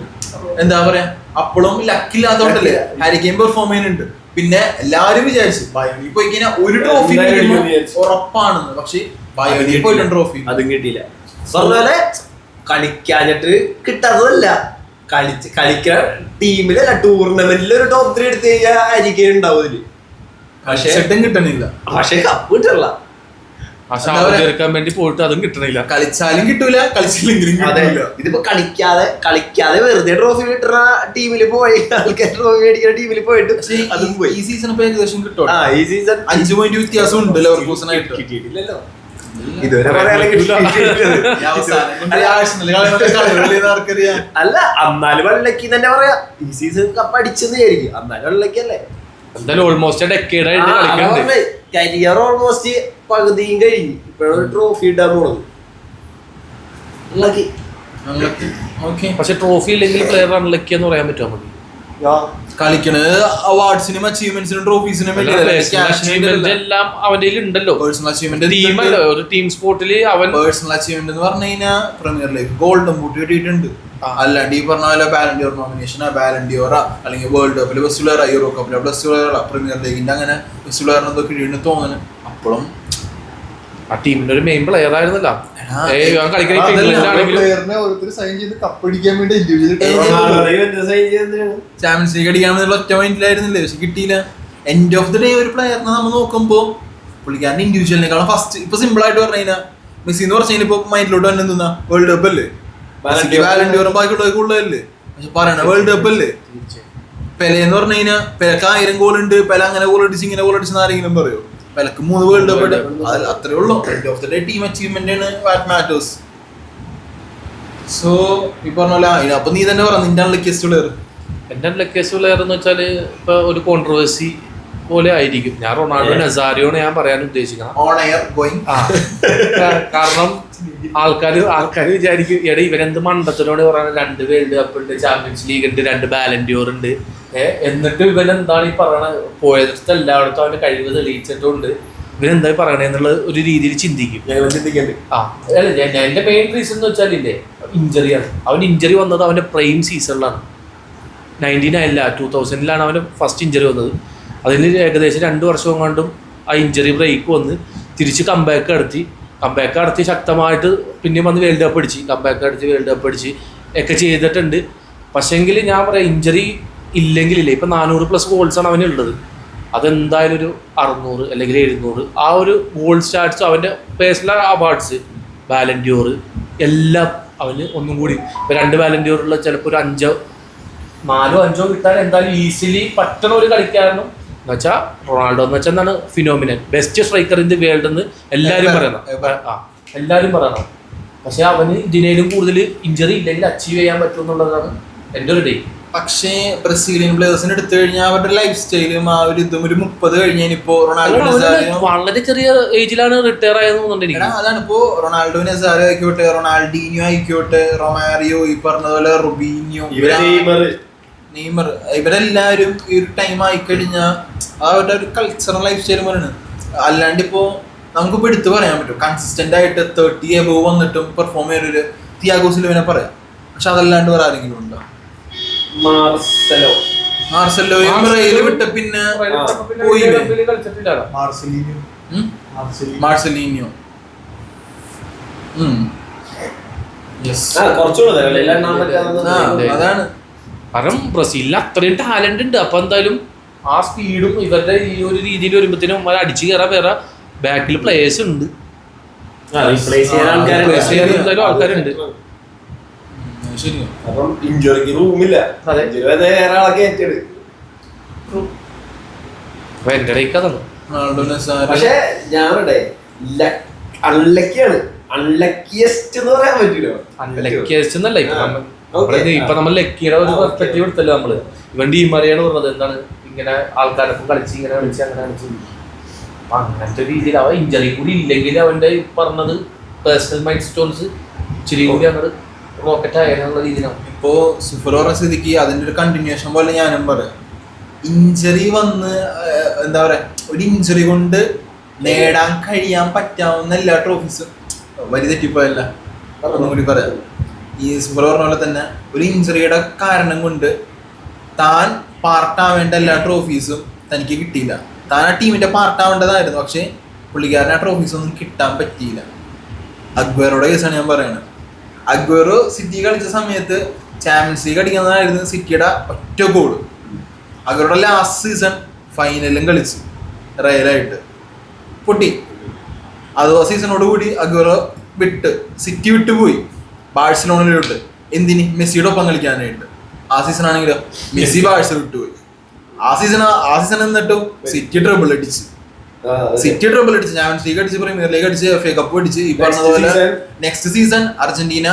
എന്താ പറയാ അപ്പോഴും ലക്കില്ലാത്തോണ്ടല്ലേ ഹാരിക്കെയിൻ പെർഫോം ചെയ്യുന്നുണ്ട്. പിന്നെ എല്ലാരും വിചാരിച്ചു ബയോണിൽ പോയി കഴിഞ്ഞാൽ ഒരു ട്രോഫി ഉറപ്പാണെന്ന്. പക്ഷെ ബയോണിൽ പോയിട്ടും ട്രോഫി അതും കിട്ടിയില്ല. പറഞ്ഞ കളിക്കാഞ്ഞിട്ട് കിട്ടാത്തതല്ല, കളിക്കാൻ ടീമിലല്ല ടൂർണമെന്റിൽ ഒരു ടോപ്പ് 3 എടുത്തു കഴിഞ്ഞാൽ അരികെ ഉണ്ടാവും ഇതില്. പക്ഷെ കിട്ടണില്ല. പക്ഷെ കപ്പ് കിട്ടില്ല. എടുക്കാൻ വേണ്ടി പോയിട്ട് അതും കിട്ടണില്ല. കളിച്ചാലും കിട്ടൂല, കളിച്ചില്ലെങ്കിലും കിട്ടില്ല. ഇതിപ്പോ കളിക്കാതെ വെറുതെ ട്രോഫി കിട്ടുന്ന ടീമില് പോയി, ആൾക്കാർ ട്രോഫി മേടിക്കുന്ന ടീമിൽ പോയിട്ട് അതും പോയി. ഈ സീസൺ ഇപ്പൊ ഏകദേശം കിട്ടും. ഈ സീസൺ 5 പോയിന്റ് വ്യത്യാസം ഉണ്ട് ലെവർകൂസനായിട്ട്. കിട്ടിയിട്ടില്ലല്ലോ ഇതുവരെ. അല്ല എന്നാലും വെള്ളക്ക് തന്നെ പറയാ, ഈ സീസൺ കപ്പ് അടിച്ചെന്ന് വിചാരിക്കും. എന്നാലും വെള്ളക്കല്ലേ എന്തായാലും ഓൾമോസ്റ്റ് ഡെക്കേഡ് ആയിട്ട് കളിക്കുന്നുണ്ട്. കരിയർ ഓൾമോസ്റ്റ് പകുതിയും കഴിഞ്ഞു. ഇപ്പോഴൊരു ട്രോഫി ഇടാൻ പോണത്. പക്ഷെ ട്രോഫി ഇല്ലെങ്കിൽ പ്ലെയർ അൺലക്കി എന്ന് പറയാൻ പറ്റുമോ നമുക്ക്? കളിക്കണത് അവാർഡ്സിനും അച്ചീവ്മെന്റ്സിനും ട്രോഫീസിനും എല്ലാം അവന്റെ ഉണ്ടല്ലോ. പേഴ്സണൽ അച്ചീവ്മെന്റ് ടീമല്ല, ഒരു ടീം സ്പോർട്ടില് അവൻ പേഴ്സണൽ അച്ചീവ്മെന്റ് എന്ന് പറഞ്ഞു കഴിഞ്ഞാൽ പ്രീമിയർ ലീഗ് ഗോൾഡൻ ബൂട്ട് കിട്ടിയിട്ടുണ്ട്. അല്ലാണ്ട് ഈ പറഞ്ഞ പോലെ ബാലൻഡിയോർ നോമിനേഷനാ, ബാലൻഡിയോറാ, അല്ലെങ്കിൽ വേൾഡ് കപ്പിലെ ബെസ്റ്റ് പ്ലെയറാ, യൂറോ കപ്പിലെ ബെസ്റ്റ് പ്ലെയറാ, പ്രീമിയർ ലീഗിന്റെ അങ്ങനെ ബെസ്റ്റ് പ്ലെയറിന് എന്തോ കിട്ടിയിട്ട് തോന്നുന്നു. അപ്പോഴും ആ ടീമിന്റെ ഒരു മെയിൻ പ്ലെയർ ആയിരുന്നല്ലോ. ചാമ്പ്യൻസ് ലീഗ് അടിക്കാമെന്നുള്ള ഒറ്റ മൈൻഡിലായിരുന്നില്ലേ, പക്ഷെ കിട്ടിയില്ല. എൻഡ് ഓഫ് ദി ഡേ ഒരു പ്ലെയറിനെ നമ്മൾ നോക്കുമ്പോ പുള്ളിക്കാരന്റെ ഇൻഡിവിജ്വലിനെക്കാളും ഫസ്റ്റ് ഇപ്പൊ സിമ്പിൾ ആയിട്ട് പറഞ്ഞു കഴിഞ്ഞാൽ മെസ്സി എന്ന് പറഞ്ഞു കഴിഞ്ഞാൽ ഇപ്പൊ മൈൻഡിലോട്ട് തന്നെ എന്തെന്നാ വേൾഡ് കപ്പ് അല്ലേ, ബാലൻഡിയോറും ബാക്കിയുള്ളത് കൂടുതലല്ലേ. പക്ഷെ പറയണ വേൾഡ് കപ്പ് അല്ലേ. പെലെ എന്ന് പറഞ്ഞു കഴിഞ്ഞാൽ പെലക്ക് 1000 ഗോൾ ഉണ്ട്, പെല അങ്ങനെ ഗോൾ അടിച്ച് ഇങ്ങനെ ഗോൾ അടിച്ചെന്ന് ആരെങ്കിലും പറയോ? പെലക്ക് 3 വേൾഡ് കപ്പ് ഉണ്ട്. അത്രേ ഉള്ളൂ. End of the day team achievement ആണ് വാറ്റ് മാറ്റേഴ്സ്. സോ ഈ പറഞ്ഞ പോലെ അപ്പൊ നീ തന്നെ പറ നിന്റെ അൺലക്കിയസ്റ്റ് പ്ലെയർ. എന്റെ അൺലക്കിയസ്റ്റ് പ്ലെയർ എന്ന് വെച്ചാല് ഇപ്പൊ ഒരു കോൺട്രവേഴ്സി പോലെ ആയിരിക്കും. ഞാൻ റൊണാൾഡോ നസാരിയോണ് ഞാൻ പറയാൻ ഉദ്ദേശിക്കണം. കാരണം ആൾക്കാർ വിചാരിക്കും എടാ ഇവരെന്ത് മണ്ടത്തിനോട് പറയാൻ 2 വേൾഡ് കപ്പ് ഉണ്ട്, ചാമ്പ്യൻസ് ലീഗ് ഉണ്ട്, 2 ബാലൻഡിയോർ ഉണ്ട്, എന്നിട്ട് ഇവനെന്താണ് ഈ പറയണത്? പോയതിടത്ത് എല്ലായിടത്തും അവന്റെ കഴിവ് തെളിയിച്ചിട്ടുണ്ട്, ഇവരെന്താ പറയണെന്നുള്ള ഒരു രീതിയിൽ ചിന്തിക്കും. എന്റെ മെയിൻ റീസൺ എന്ന് വെച്ചാലില്ലേ ഇഞ്ചറിയാണ്. അവൻ ഇഞ്ചറി വന്നത് അവന്റെ പ്രൈം സീസണിലാണ്. 99 2000 അവന്റെ ഫസ്റ്റ് ഇഞ്ചറി വന്നത്. അതിന് ഏകദേശം 2 വർഷം കൊണ്ടും ആ ഇഞ്ചറി ബ്രേക്ക് വന്ന് തിരിച്ച് കംബാക്ക് നടത്തി ശക്തമായിട്ട് പിന്നെ വന്ന് വേൾഡ് കപ്പ് അടിച്ച് വേൾഡ് കപ്പ് അടിച്ച് ഒക്കെ ചെയ്തിട്ടുണ്ട്. പക്ഷേങ്കിൽ ഞാൻ പറയാം ഇഞ്ചറി ഇല്ലെങ്കിലില്ലേ ഇപ്പം 400+ ഗോൾസാണ് അവനുള്ളത്. അതെന്തായാലും ഒരു 600 അല്ലെങ്കിൽ 700 ആ ഒരു ഗോൾ സ്റ്റാറ്റ്സ് അവൻ്റെ പേഴ്സണൽ അവാർഡ്സ് ബാലൻഡിയോർ എല്ലാം അവന് ഒന്നും കൂടി ഇപ്പം 2 ബാലൻഡിയോറുള്ള ചിലപ്പോൾ ഒരു 4 5 കിട്ടാൻ എന്തായാലും ഈസിലി പറ്റണ ഒരു കളിക്കാരനും എന്ന് വെച്ചാൽ റൊണാൾഡോ എന്ന് വെച്ചാൽ എന്താണ് phenomenal best striker in the world എന്ന് എല്ലാവരും പറയണം. പക്ഷെ അവന് ഇതിനേലും കൂടുതൽ ഇഞ്ചറി ഇല്ലെങ്കിൽ അച്ചീവ് ചെയ്യാൻ പറ്റും എന്നുള്ളതാണ് എൻ്റെ ഒരു ഡേ. പക്ഷേ ബ്രസീലിയൻ പ്ലേയേഴ്സിന് എടുത്തു കഴിഞ്ഞാൽ അവരുടെ ലൈഫ് സ്റ്റൈലും ആ ഒരു ഇതും ഒരു 30 കഴിഞ്ഞപ്പോ റൊണാൾഡോ വളരെ ചെറിയ ഏജിലാണ് റിട്ടയർ ആയെന്ന് തോന്നുന്നുണ്ട്. അതാണ് ഇപ്പോ റൊണാൾഡോ നസാരോ ആയിക്കോട്ടെ, റൊണാൾഡീനിയോ ആയിക്കോട്ടെ, റൊമാരിയോ, ഈ പറഞ്ഞതുപോലെ റുബീനിയോ, നെയ്മർ, ഇവരെല്ലാവരും ഈ ഒരു ടൈം ആയിക്കഴിഞ്ഞാൽ അവരുടെ ഒരു കൾച്ചറൽ ലൈഫ് സ്റ്റൈൽ പോലെയാണ്. അല്ലാണ്ട് ഇപ്പോ നമുക്കിപ്പോൾ എടുത്ത് പറയാൻ പറ്റും കൺസിസ്റ്റന്റ് ആയിട്ട് 30 എബോവ് വന്നിട്ടും പെർഫോം ചെയ്യുന്നൊരു തിയാഗോ സിൽവനെ പറയാം. പക്ഷെ അതല്ലാണ്ട് വേറെ ആരെങ്കിലും ഉണ്ടോ? മാർസലോയും റയൽ വിട്ട പിന്നെ മാർസലീനിയോ അതാണ്. കാരണം ബ്രസീലിന് അത്രയും ടാലന്റ് ഉണ്ട്. അപ്പൊ എന്തായാലും ആ സ്പീഡും ഇവരുടെ ഈ ഒരു രീതിയിൽ വരുമ്പോഴത്തേനും അടിച്ചു കയറാൻ വേറെ ബാക്കിൽ പ്ലേയേഴ്സ് ഉണ്ട്, എന്തായാലും ആൾക്കാരുണ്ട്. ഇഞ്ചറിക്ക് റൂമില്ല. എന്റെ ഇടയ്ക്കതാണ്. പക്ഷെ ഞാൻ അൺലക്കിയാണ്. അൺലക്കിയസ്റ്റ് എന്ന് പറയാൻ പറ്റൂലോ. അൺലക്കിയസ്റ്റ് എന്നല്ല ഇപ്പൊ നമ്മൾ ലക്കിയുടെ ഒരു പെർസ്പെക്റ്റീവ് എടുത്തല്ലോ നമ്മള്. ഇവൻ ഡീമറിയാണ് പറഞ്ഞത് എന്താണ് ഇങ്ങനെ ആൾക്കാരൊപ്പം കളിച്ച് ഇങ്ങനെ കളിച്ച് അങ്ങനെ കളിച്ച് അങ്ങനത്തെ രീതിയിൽ അവൻ ഇഞ്ചറി കൂടി ഇല്ലെങ്കിൽ അവന്റെ പറഞ്ഞത് പേഴ്സണൽ മൈൽ സ്റ്റോൺസ് ഇച്ചിരി കൂടി അങ്ങോട്ട് റോക്കറ്റ് ആയിരുന്നുള്ള രീതിയിലാണ്. ഇപ്പോ സൂപ്പർ പറഞ്ഞ സ്ഥിതിക്ക് അതിന്റെ ഒരു കണ്ടിന്യൂഷൻ പോലെ ഞാനും പറയാം. ഇഞ്ചറി വന്ന് എന്താ പറയാ, ഒരു ഇഞ്ചറി കൊണ്ട് നേടാൻ കഴിയാൻ പറ്റാവുന്ന എല്ലാ ട്രോഫീസും വരി തെറ്റിപ്പോയല്ല. ഒന്നും കൂടി പറയാം, ഈ സൂപ്പർ പറഞ്ഞ പോലെ തന്നെ ഒരു ഇഞ്ചറിയുടെ കാരണം കൊണ്ട് താൻ പാർട്ടാവേണ്ട എല്ലാ ട്രോഫീസും തനിക്ക് കിട്ടിയില്ല. താൻ ആ ടീമിന്റെ പാർട്ടാവേണ്ടതായിരുന്നു, പക്ഷെ പുള്ളിക്കാരൻ ആ ട്രോഫീസ് ഒന്നും കിട്ടാൻ പറ്റിയില്ല. അഗ്വേറോയുടെ കേസാണ് ഞാൻ പറയുന്നത്. അഗ്വേറോ സിറ്റി കളിച്ച സമയത്ത് ചാമ്പ്യൻസ് ലീഗ് അടിക്കുന്നതായിരുന്നു സിറ്റിയുടെ ഒറ്റ ഗോൾ. അഗ്വേറോയുടെ ലാസ്റ്റ് സീസൺ ഫൈനലും കളിച്ചു റയലായിട്ട്, പൊട്ടി. അത് ആ സീസണോട് കൂടി അഗ്വേറോ സിറ്റി വിട്ടുപോയി ബാഴ്സലോണയിലോട്ട്. എന്തിന്? മെസ്സിയുടെ ഒപ്പം കളിക്കാനായിട്ട്. ആ സീസൺ ആണെങ്കിലോ മെസ്സി ബാഴ്സ വിട്ടുപോയി. ആ സീസൺ എന്നിട്ടും സിറ്റി ട്രബിൾ അടിച്ച് ചാമ്പ്യൻസ് ലീഗ് അടിച്ച്, പ്രീമിയർ ലീഗ് അടിച്ച്, FA കപ്പ് അടിച്ച്. ഈ പറഞ്ഞതുപോലെ നെക്സ്റ്റ് സീസൺ അർജന്റീന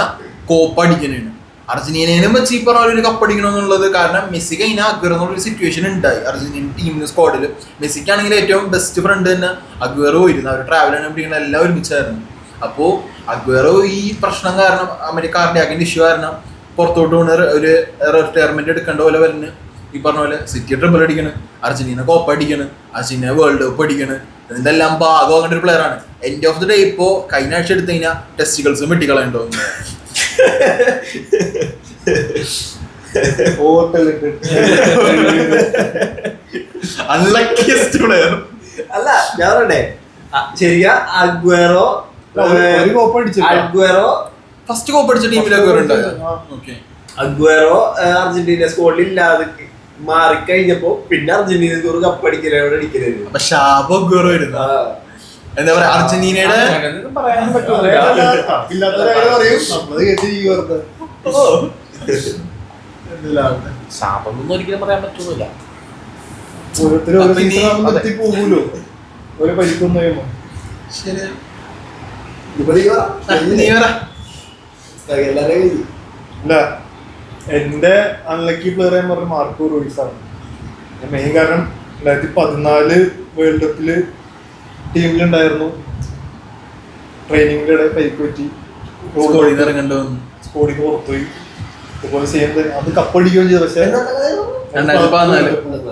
കോപ്പ അടിക്കാനാണ്. അർജന്റീനേനും വെച്ച് ഈ പറഞ്ഞ ഒരു കപ്പ് അടിക്കണമെന്നുള്ളത്. കാരണം മെസ്സി കഴിഞ്ഞാൽ അഗ്വേറോ എന്നുള്ളൊരു സിറ്റുവേഷൻ ഉണ്ടായി അർജന്റീന ടീമിന്, സ്ക്വാഡിൽ. മെസ്സിക്കാണെങ്കിൽ ഏറ്റവും ബെസ്റ്റ് ഫ്രണ്ട് തന്നെ അഗ്വേറോ ആയിരുന്നു. അവർ ട്രാവൽ പിടിക്കുന്ന എല്ലാം ഒരുമിച്ചായിരുന്നു. അപ്പോൾ അഗ്വേറോ ഈ പ്രശ്നം കാരണം, കാർഡിയാക്കിന്റെ ഇഷ്യൂ കാരണം പുറത്തോട്ട് കൊണ്ട് ഒരു റിട്ടയർമെന്റ് എടുക്കേണ്ട പോലെ വരുന്നു. ഈ പറഞ്ഞ പോലെ സിറ്റി ട്രിപ്പിൾ അടിക്കണ്, അർജന്റീന കോപ്പ അടിക്കണ്, അർജന്റീന വേൾഡ് കപ്പ് അടിക്കണ്. ഇതെല്ലാം ഭാഗമാകേണ്ട ഒരു പ്ലെയർ ആണ്. എൻഡ് ഓഫ് ദി ഡേ ഇപ്പോ കഴിഞ്ഞ ആഴ്ച എടുത്തു കഴിഞ്ഞാൽ ടെസ്റ്റിക്കൽസും വെട്ടിക്കളയുണ്ടോ? അൺലക്കിയസ്റ്റ് പ്ലെയർ അല്ല ഞാൻ പറയണ്ടേ, ശരിയാ. അഗ്വേറോ ഫസ്റ്റ് കോപ്പ് അടിച്ച ടീമിലൊക്കെ അഗ്വേറോ അർജന്റീന സ്കോഡിൽ ഇല്ലാതെ മാറിക്കഴിഞ്ഞപ്പോ പിന്നെ അർജന്റീന കപ്പ് അടിക്കലായിരുന്നു. അപ്പൊ ഷാബോ അഗ്വേറോ ആയിരുന്നു. എന്താ പറയാ, അർജന്റീനയുടെ ശാപമൊന്നും ഒരിക്കലും പറയാൻ പറ്റൂല. പോകൂലോ ഒരു പരിക്കൊന്നും. അല്ല, എന്റെ അൺലക്കി പ്ലെയർ എന്ന് പറഞ്ഞ മാർക്കോ റൂയിസ് ആണ്. മെയിൻ കാരണം 2014 വേൾഡ് കപ്പില് ടീമിലുണ്ടായിരുന്നു. ട്രെയിനിങ്ങിന്റെ ഇടയിൽ പരിക്ക് പറ്റി, സ്കോഡിക്ക് പുറത്തുപോയി. അതുപോലെ സെയിം തന്നെ അത് കപ്പടിക്കുകയും ചെയ്തു. പക്ഷെ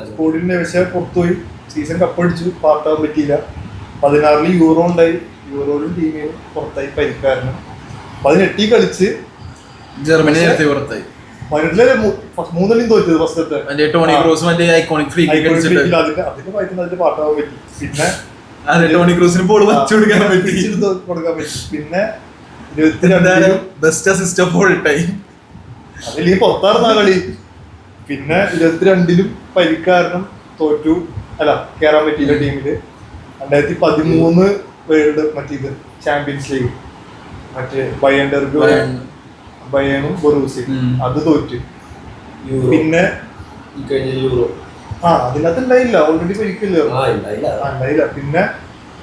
സ്കോഡിന്റെ പക്ഷേ പുറത്തുപോയി. സീസൺ കപ്പടിച്ചു, പാർട്ടാൻ പറ്റിയില്ല. 16 യൂറോ ഉണ്ടായി, യൂറോയിലും ടീമിലും പുറത്തായി പരിക്ക് കാരണം. 18 കളിച്ച് ജർമ്മനി നേരത്തെ പുറത്തായി. 3 തോറ്റത് ഫസ്റ്റത്തെ. Toni Kroos iconic free kick അടിച്ചിട്ട് അതിന്റെ അതിന്റെ പാട്ടാവാൻ പറ്റി. പിന്നെ ടോണി ക്രൂസിന് ബോൾ വെച്ചു കൊടുക്കാൻ പറ്റി. പിന്നെ 22 best assist of all time. അതിൽ ഈ പുറത്താറുന്ന കളി. പിന്നെ 22 പരിക്ക് കാരണം തോറ്റു, അല്ല കേറാൻ പറ്റിയില്ല ടീമില്. 2013 വേൾഡ് മറ്റേത് ചാമ്പ്യൻസ് ലീഗ്, മറ്റേ ബയേണും ബൊറൂസിയും അത് തോറ്റു. പിന്നെ യൂറോ അതിനകത്ത് ഉണ്ടായില്ല, ഓൾറെഡി പരിക്കില്ല. ഉണ്ടായില്ല. പിന്നെ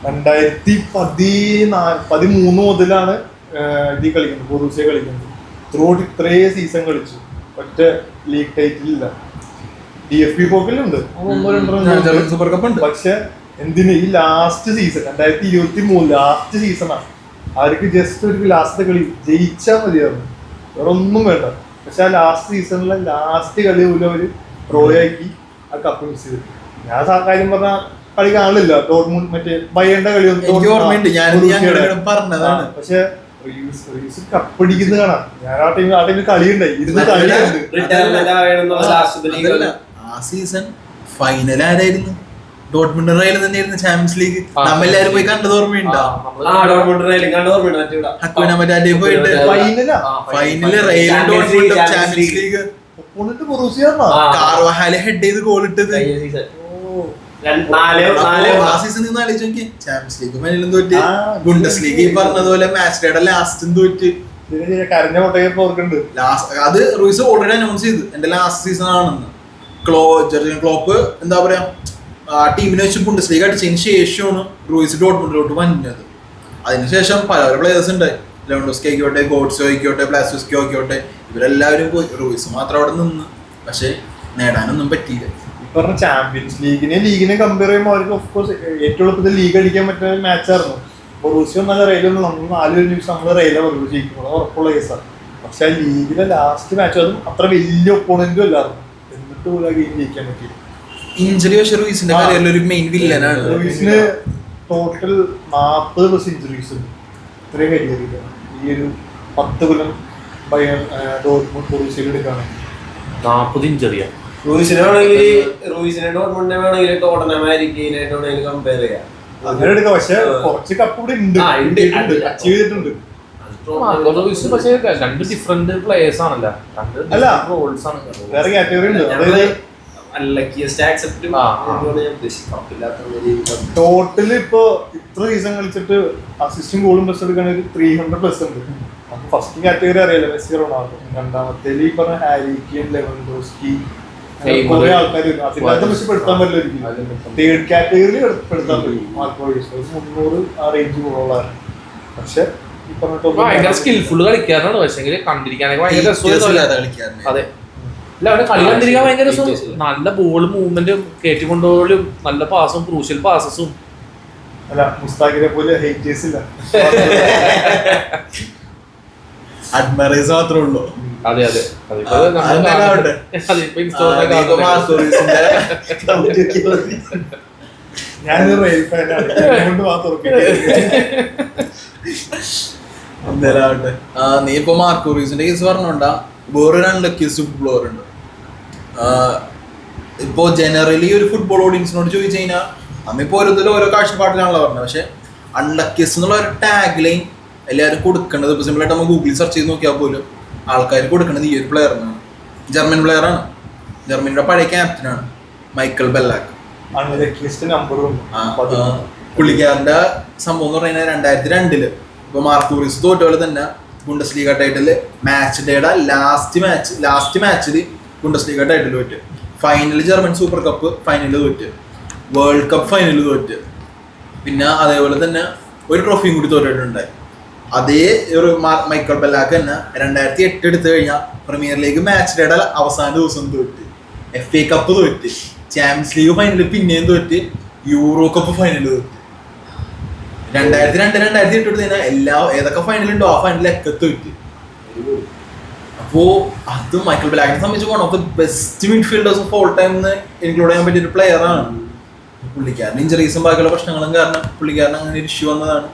2013 മുതലാണ് ഇത് കളിക്കുന്നത്, ബൊറൂസിയ കളിക്കുന്നത്. ത്രൂഔട്ട് ഇത്രയും സീസൺ കളിച്ചു, ഒറ്റ ലീഗ് ടൈറ്റിലില്ല. DFB പോക്കലുണ്ട്, 1-2 സൂപ്പർ കപ്പ് ഉണ്ട്. പക്ഷെ എന്തിന് ഈ ലാസ്റ്റ് സീസൺ 2023 ലാസ്റ്റ് സീസണാണ്. അവർക്ക് ജസ്റ്റ് ഒരു ലാസ്റ്റ് കളി ജയിച്ചാൽ മതിയായിരുന്നു, വേറെ ഒന്നും വേണ്ട. പക്ഷെ ആ ലാസ്റ്റ് സീസണിലെ ലാസ്റ്റ് കളി പോലും അവര് ഡ്രോയാക്കി ആ കപ്പ് മിസ് ചെയ്തു. ഞാൻ കാര്യം പറഞ്ഞ കളി കാണില്ല, ഡോർട്ട്മുണ്ട് മറ്റേ ബയേന്റെ കളി പറഞ്ഞതാണ്. പക്ഷെ കപ്പടിക്കുന്ന കാണാം. ഞാൻ ആ ടൈമിൽ കളിയുണ്ടായി, ഇരുന്ന് കളിയുണ്ട്. ആ സീസൺ ഫൈനൽ ആരായിരുന്നു? ഡോർട്ട്മുണ്ട് റയൽ തന്നെയായിരുന്നു ചാമ്പ്യൻസ് ലീഗ്. നമ്മളെല്ലാരും പോയി കണ്ടത് ഓർമ്മയുണ്ടോ? പോയിട്ട് ഫൈനല് റയലും ഡോർട്ട്മുണ്ടും ചാമ്പ്യൻസ് ലീഗ്. കാർവഹാലെ ഹെഡ് ചെയ്ത് ഗോൾ ഇട്ടത് ആ സീസണിൽ നിന്ന് ആലോചിച്ച് നോക്കി. ചാമ്പ്യൻസ് ലീഗ് ഫൈനലും തോറ്റ്, ബുണ്ടസ് ലീഗ് ഈ പറഞ്ഞതുപോലെ മാച്ച് ഡേയുടെ ലാസ്റ്റും തോറ്റ്. അത് റൂയിസ് ഓൾറെഡി അനൗൺസ് ചെയ്തു എന്റെ ലാസ്റ്റ് സീസൺ ആണെന്ന്. ക്ലോപ്പ് എന്താ പറയാ, ടീമിനെ വെച്ച് ബുണ്ടസ് ലീഗ് അടിച്ചതിന് ശേഷമാണ് റൂയിസ് ഡോർട്ട്മുണ്ടിലോട്ട് വന്നത്. അതിനുശേഷം പല പ്ലേയേഴ്സ് ഉണ്ട്, ലെവൻഡോസ്കി ആയിക്കോട്ടെ, ഗോഡ്സോ ആയിക്കോട്ടെ, ബ്ലാസ്റ്റോസ്കി ആയിക്കോട്ടെ, ഇവരെല്ലാവരും പോയി. റൂയിസ് മാത്രം അവിടെ നിന്ന്, പക്ഷെ നേടാനൊന്നും പറ്റിയില്ല. പറഞ്ഞ ചാമ്പ്യൻസ് ലീഗിനെ കമ്പയർ ചെയ്യുമ്പോൾ അവർക്ക് ഓഫ്കോഴ്സ് ഏറ്റവും എളുപ്പത്തിൽ ലീഗ് അടിക്കാൻ പറ്റുന്ന മാച്ചായിരുന്നു. ബൊറൂസിയ നല്ല റെയിലൊന്നും നമ്മൾ 4 നിമിഷം നമ്മൾ റെയിലെ ബൊറൂസിയ ജയിക്കുന്നത് ഉറപ്പുള്ള കേസാണ്. പക്ഷെ ആ ലീഗിലെ ലാസ്റ്റ് മാച്ച് അതും അത്ര വലിയ ഒപ്പോണന്റും അല്ലായിരുന്നു, എന്നിട്ട് പോലും ആ ഗെയിം ജയിക്കാൻ പറ്റി. ഇഞ്ചുറി പക്ഷെ റൂയിസിന്റെ കരിയറിൽ ഒരു മെയിൻ വില്ലനാണ്. റൂയിസിന് ടോട്ടൽ 40+ ഇഞ്ചുറീസ് ഉണ്ട് ഇത്രയും കരിയറില്ല. ഈ ഒരു 10 കൊല്ലം ഡോർട്ട്മുണ്ട് റൂയിസിൽ എടുക്കുകയാണെങ്കിൽ 40 ഇഞ്ചറിയാണ്. റൂയിസിനെ ഡോർട്ട്മുണ്ടിനെ വേണമെങ്കിൽ ടോട്ടൻഹാം ആയിരിക്കും കമ്പയർ ചെയ്യാം, അങ്ങനെ എടുക്കാം. പക്ഷെ കുറച്ച് കപ്പ് ഇവിടെ ഉണ്ട്, അച്ചീവ് ചെയ്തിട്ടുണ്ട്. പക്ഷേ രണ്ട് ഡിഫറെന്റ് പ്ലേയേഴ്സ് ആണല്ലോ, അല്ല, റോൾസ് ആണ്, വേറെ കാറ്റഗറി ഉണ്ട്. അതായത് ടോട്ടൽ ഇപ്പൊ ഇത്ര സീസൺ കളിച്ചിട്ട് അസിസ്റ്റും ഗോളും പ്ലസ് എടുക്കുകയാണെങ്കിൽ 300+ ഉണ്ട്. നമുക്ക് ഫസ്റ്റ് കാറ്റഗറി അറിയാലോ, മെസ്സി, റൊണാൾഡോ. രണ്ടാമത്തെ ഈ പറഞ്ഞ ഹാരി കെയ്ൻ, ലെവൻഡോസ്കി, കുറെ ആൾക്കാർ അതിനകത്ത് പക്ഷെ പെടുത്താൻ പറ്റില്ല ഒരിക്കലും. തേർഡ് കാറ്റഗറിയിൽ പെടുത്താൻ പറ്റും. മാർക്കോ റോയിസ് 300 ആ റേഞ്ച് കൂടുതലാണ്. പക്ഷെ ഈ ഭയങ്കര സ്കിൽഫുൾ കളിക്കാനാണ്, പക്ഷെ കണ്ടിരിക്കാനൊക്കെ ഭയങ്കര രസമാണ്. അതെ, അല്ല അവന്റെ കളി കണ്ടിരിക്കാൻ ഭയങ്കര രസം. നല്ല ബോൾ മൂവ്മെന്റ്, കയറ്റിക്കൊണ്ടുപോലും നല്ല പാസും, ക്രൂഷ്യൽ പാസസും. അല്ല, മുസ്താഖിനെ പോലെ ഹേറ്റേഴ്സ് ഇല്ല, അഡ്മറേഴ്സ് മാത്രമേ ഉള്ളൂ. അതെ അതെ, ഞാനൊരു റെയിൽ ഫാനാണ്, അതുകൊണ്ട് മാത്രം. നീ ഇപ്പൊ മാർക്കോ റൂയിസിന്റെ കേസ് പറഞ്ഞോണ്ടാ വേറൊരു അൺലക്കിയസ്റ്റ് ഫുട്ബോളർ ഉണ്ട്. ഇപ്പോ ജനറലി ഒരു ഫുട്ബോൾ ഓഡിയൻസിനോട് ചോദിച്ചു കഴിഞ്ഞാൽ നമ്മിപ്പോ ഓരോരുത്തരും ഓരോ കാഴ്ചപ്പാടിലാണല്ലോ പറഞ്ഞത്. പക്ഷെ അൺലക്കിയസ്റ്റ് എന്നുള്ള ഒരു ടാഗ് ലൈൻ എല്ലാവരും കൊടുക്കേണ്ടത് ഇപ്പൊ സിമ്പിളായിട്ട് നമ്മൾ ഗൂഗിളിൽ സെർച്ച് ചെയ്ത് നോക്കിയാൽ പോലും ആൾക്കാർ കൊടുക്കേണ്ടത് ഈ ഒരു പ്ലെയറിനാണ്. ജർമ്മൻ പ്ലെയറാണ്, ജർമ്മനിയുടെ പഴയ ക്യാപ്റ്റനാണ് മൈക്കൽ ബെല്ലാക്ക്. പുള്ളിക്കാരന്റെ സംഭവം എന്ന് പറഞ്ഞാൽ 2002 ഇപ്പൊ മാർക്കോ റൂയിസ് തോറ്റ പോലെ തന്നെ ബുണ്ടസ്ലീഗ ടൈറ്റിൽ മാച്ച് ഡേയുടെ ലാസ്റ്റ് മാച്ചിൽ ബുണ്ടസ്ലീഗ ടൈറ്റിൽ തോറ്റ്, ഫൈനൽ ജർമ്മൻ സൂപ്പർ കപ്പ് ഫൈനലിൽ തോറ്റ്, വേൾഡ് കപ്പ് ഫൈനലിൽ തോറ്റ്, പിന്നെ അതേപോലെ തന്നെ ഒരു ട്രോഫിയും കൂടി തോറ്റിട്ടുണ്ടായി. അതേ ഒരു മൈക്കൽ ബെല്ലാക്ക് തന്നെ 2008 എടുത്തു കഴിഞ്ഞാൽ പ്രീമിയർ ലീഗ് മാച്ച് ഡേയുടെ അവസാന ദിവസം തോറ്റ്, FA കപ്പ് തോറ്റ്, ചാമ്പ്യൻസ് ലീഗ് ഫൈനലിൽ പിന്നെയും തോറ്റ്, യൂറോ കപ്പ് ഫൈനലിൽ തോറ്റ്. 2002, 2008 എടുത്തു കഴിഞ്ഞാൽ ഏതൊക്കെ ഫൈനലുണ്ടോ ആ ഫൈനലിലൊക്കെ തോറ്റ്. അപ്പോ അത് മൈക്കൽ ബെല്ലാക്കിനെ സംബന്ധിച്ച് one of the best midfielders of all time എന്ന് ഇൻക്ലൂഡ് ചെയ്യാൻ പറ്റിയ ഒരു പ്ലെയർ ആണ്. പുള്ളിക്കാരൻ ഇഞ്ചറീസും ബാക്കിയുള്ള പ്രശ്നങ്ങളും കാരണം പുള്ളിക്കാരൻ അങ്ങനെ ഒരു ഇഷ്യൂ വന്നതാണ്.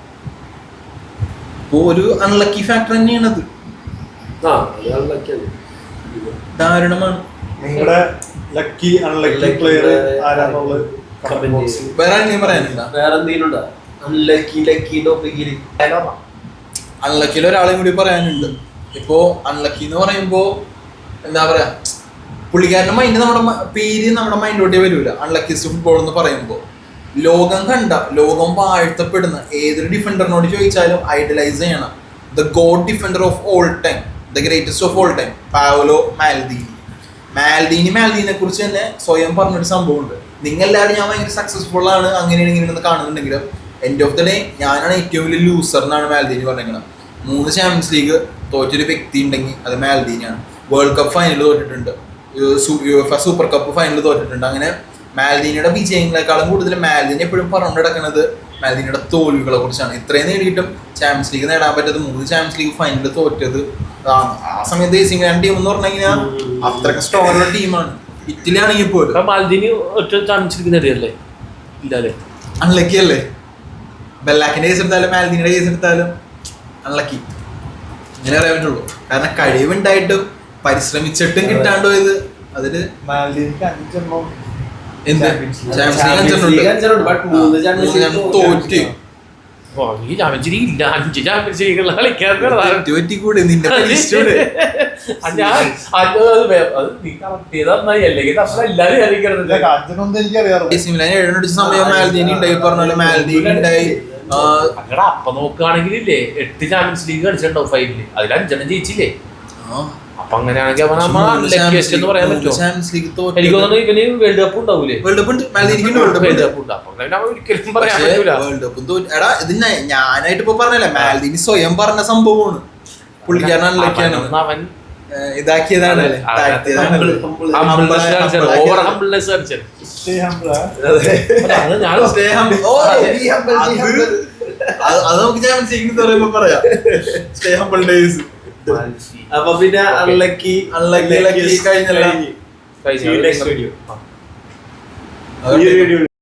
അപ്പോ ഒരു അൺലക്കി ഫാക്ടർ തന്നെയാണത്, ദാരുണമാണ്. നിങ്ങളുടെ ലക്കി അൺലക്കി പ്ലെയർ ആരാണുള്ളത്? വേറെ എന്തെങ്കിലും പറയാനുണ്ടോ? വേറെ എന്തെങ്കിലും ഉണ്ടോ അൺലക്കിയിൽ ഒരാളെയും കൂടി പറയാനുണ്ട്. ഇപ്പോ അൺലക്കി എന്ന് പറയുമ്പോ എന്താ പറയാ, പുള്ളിക്കാരന്റെ മൈൻഡ് നമ്മുടെ പേര് നമ്മുടെ മൈൻഡിലോട്ടേ വരൂല. അൺലക്കിസ്റ്റ് ഫുട്ബോൾ എന്ന് പറയുമ്പോൾ ലോകം വാഴ്ത്തപ്പെടുന്ന ഏതൊരു ഡിഫൻഡറിനോട് ചോദിച്ചാലും ഐഡലൈസ് ചെയ്യണം the god defender of all time, the greatest of all time, Paolo Maldini. മാൽദീനിനെ കുറിച്ച് തന്നെ സ്വയം പറഞ്ഞൊരു സംഭവമുണ്ട്. നിങ്ങളെല്ലാവരും ഞാൻ ഭയങ്കര സക്സസ്ഫുൾ ആണ് അങ്ങനെയാണ് ഇങ്ങനെ കാണുന്നുണ്ടെങ്കിലും എൻഡ് ഓഫ് ദ ഡേ ഞാനാണ് ഏറ്റവും വലിയ ലൂസർ എന്നാണ് മാൽദീനി പറഞ്ഞിരിക്കുന്നത്. 3 ചാമ്പ്യൻസ് ലീഗ് തോറ്റൊരു വ്യക്തി ഉണ്ടെങ്കിൽ അത് മാൽദീനിയാണ്. വേൾഡ് കപ്പ് ഫൈനൽ തോറ്റിട്ടുണ്ട്, സൂപ്പർ കപ്പ് ഫൈനൽ തോറ്റിട്ടുണ്ട്. അങ്ങനെ മാൽദീനിയുടെ വിജയങ്ങളെക്കാളും കൂടുതൽ മാൽദീനി എപ്പോഴും പറഞ്ഞു കിടക്കുന്നത് മാൽദീനിയുടെ തോൽവികളെ കുറിച്ചാണ്. ഇത്രയും നേടിയിട്ടും ചാമ്പ്യൻസ് ലീഗ് നേടാൻ പറ്റത് 3 ചാമ്പ്യൻസ് ലീഗ് ഫൈനൽ തോറ്റത് ആ സമയത്ത് ഇംഗ്ലണ്ട് ടീം എന്ന് പറഞ്ഞു കഴിഞ്ഞാൽ അത്രയ്ക്ക് സ്ട്രോങ് ഉള്ള ടീമാണ്. ഇറ്റലി ആണെങ്കിൽ പോലും അൺലക്കി അല്ലേ. ബെല്ലാക്കിന്റെ കേസ് എടുത്താലും മാൽദീനിയുടെ കേസ് എടുത്താലും അൺലക്കി, അങ്ങനെ പറയാൻ പറ്റുള്ളൂ. കാരണം കഴിവുണ്ടായിട്ടും പരിശ്രമിച്ചിട്ടും കിട്ടാണ്ട് പോയത് അതില് തോറ്റ് സമയം മാൽദീനി ഉണ്ടായി, പറഞ്ഞ മാൽദീനി ഉണ്ടായി. അപ്പൊ നോക്കുകയാണെങ്കിലേ 8 ചാമ്പ്യൻസ് ലീഗ് കളിച്ചിട്ടുണ്ടാവും ഫൈനലിൽ, അതിൽ 5 ജയിച്ചില്ലേ. അപ്പൊ അങ്ങനെയാണെങ്കിൽ പറയാൻ പറ്റുമോ? എനിക്ക് തോന്നുന്നു ഇവന് വേൾഡ് കപ്പ് ഉണ്ടാവൂലേ? വേൾഡ് കപ്പ് ഒരിക്കലും പറയാൻ പറ്റൂല. ഞാനായിട്ട് ഇപ്പൊ പറഞ്ഞല്ലേ, മാൽദീനി സ്വയം പറഞ്ഞ സംഭവമാണ്. പുള്ളിക്കാരൻ അവൻ ഇതാക്കിയതാണ്, അത് നമുക്ക് ചാമ്പ്യൻസ് ലീഗ് പറയുമ്പോ പറയാം. സ്റ്റേ ഹംബിൾ ഡേയ്സ് അപ്പൊ പിന്നെ അൺലക്കി Unlucky കഴിഞ്ഞല്ലോ. കഴിഞ്ഞു. കഴിഞ്ഞ See you next video. അതുകൊണ്ട് വീഡിയോ